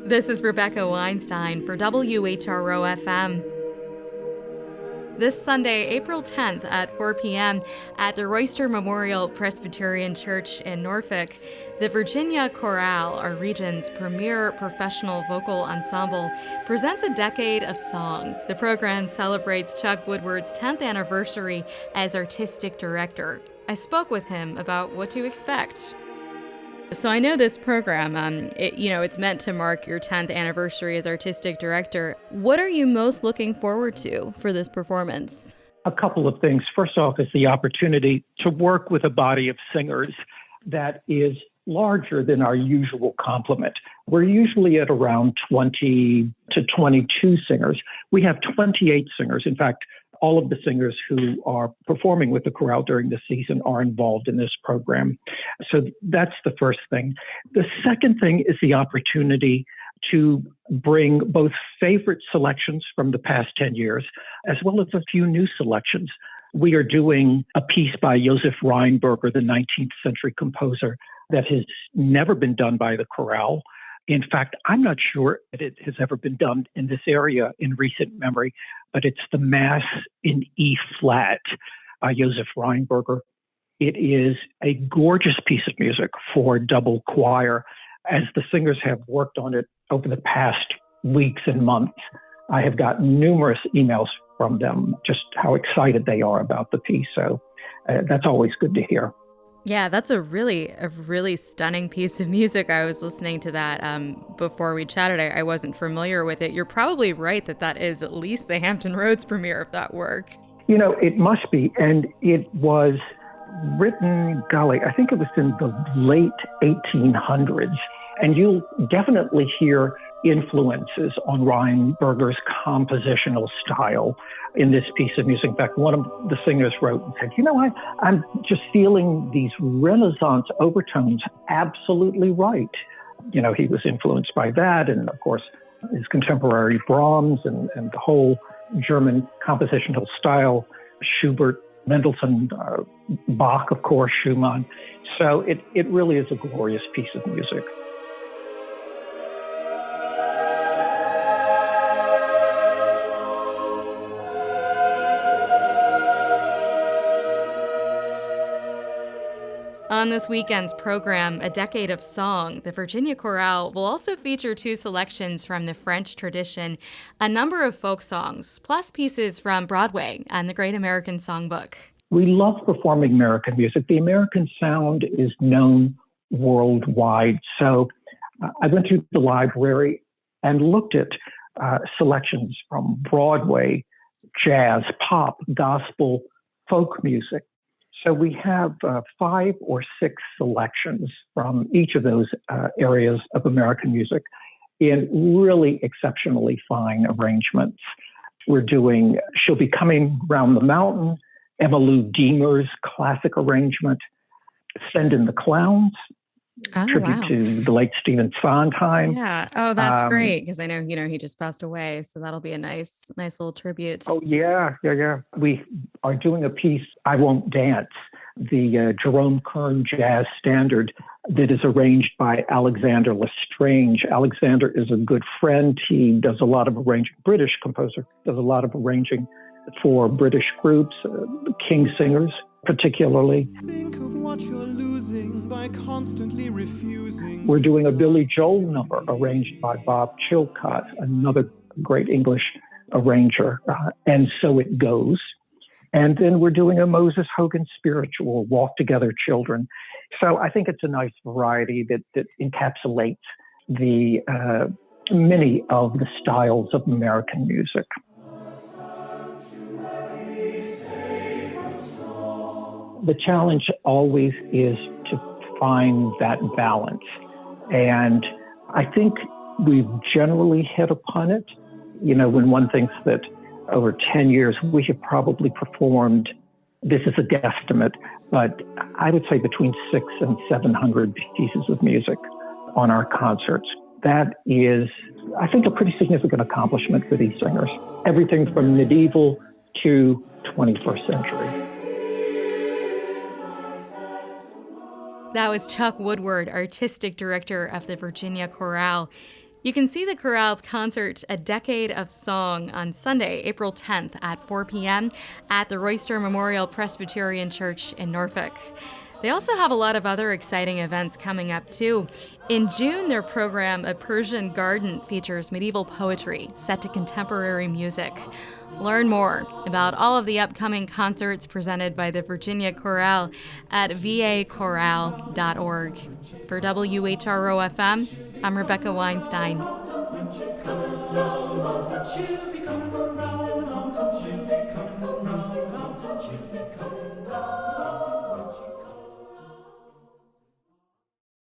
This is Rebecca Weinstein for WHRO FM. This Sunday, April 10th at 4 p.m. at the Royster Memorial Presbyterian Church in Norfolk, the Virginia Chorale, our region's premier professional vocal ensemble, presents a decade of song. The program celebrates Chuck Woodward's 10th anniversary as artistic director. I spoke with him about what to expect. So I know this program, it's meant to mark your 10th anniversary as artistic director. What are you most looking forward to for this performance? A couple of things. First off is the opportunity to work with a body of singers that is larger than our usual complement. We're usually at around 20 to 22 singers. We have 28 singers. In fact, all of the singers who are performing with the chorale during the season are involved in this program. So that's the first thing. The second thing is the opportunity to bring both favorite selections from the past 10 years, as well as a few new selections. We are doing a piece by Josef Rheinberger, the 19th century composer, that has never been done by the chorale. In fact, I'm not sure that it has ever been done in this area in recent memory, but it's the Mass in E flat by Josef Rheinberger. It is a gorgeous piece of music for double choir. As the singers have worked on it over the past weeks and months, I have got numerous emails from them, just how excited they are about the piece. So that's always good to hear. Yeah, that's a really stunning piece of music. I was listening to that before we chatted. I wasn't familiar with it. You're probably right that is at least the Hampton Roads premiere of that work. You know, it must be. And it was written, I think it was in the late 1800s. And you'll definitely hear influences on Rheinberger's compositional style in this piece of music. In fact, one of the singers wrote and said, I'm just feeling these Renaissance overtones absolutely right. He was influenced by that. And of course, his contemporary Brahms and the whole German compositional style, Schubert, Mendelssohn, Bach, of course, Schumann. So it really is a glorious piece of music. On this weekend's program, A Decade of Song, the Virginia Chorale will also feature two selections from the French tradition, a number of folk songs, plus pieces from Broadway and the Great American Songbook. We love performing American music. The American sound is known worldwide. So I went through the library and looked at selections from Broadway, jazz, pop, gospel, folk music. So we have 5 or 6 selections from each of those areas of American music in really exceptionally fine arrangements. We're doing She'll Be Coming Round the Mountain, Emmylou Deemer's classic arrangement, Send in the Clowns, tribute to the late Stephen Sondheim. Yeah. Oh, that's great, because I know, he just passed away. So that'll be a nice little tribute. Oh, yeah. We are doing a piece, I Won't Dance, the Jerome Kern jazz standard that is arranged by Alexander Lestrange. Alexander is a good friend. He does a lot of arranging, British composer, does a lot of arranging for British groups, King singers particularly. Think of what you're losing by constantly refusing. We're doing a Billy Joel number arranged by Bob Chilcott, another great English arranger, and So It Goes. And then we're doing a Moses Hogan spiritual, Walk Together Children. So I think it's a nice variety that encapsulates the many of the styles of American music. The challenge always is to find that balance. And I think we've generally hit upon it. When one thinks that over 10 years, we have probably performed, this is a guesstimate, but I would say between 600 and 700 pieces of music on our concerts. That is, I think, a pretty significant accomplishment for these singers. Everything from medieval to 21st century. That was Chuck Woodward, artistic director of the Virginia Chorale. You can see the chorale's concert, A Decade of Song, on Sunday, April 10th at 4 p.m. at the Royster Memorial Presbyterian Church in Norfolk. They also have a lot of other exciting events coming up, too. In June, their program, A Persian Garden, features medieval poetry set to contemporary music. Learn more about all of the upcoming concerts presented by the Virginia Chorale at vachorale.org. For WHRO-FM, I'm Rebecca Weinstein. She'll be coming around.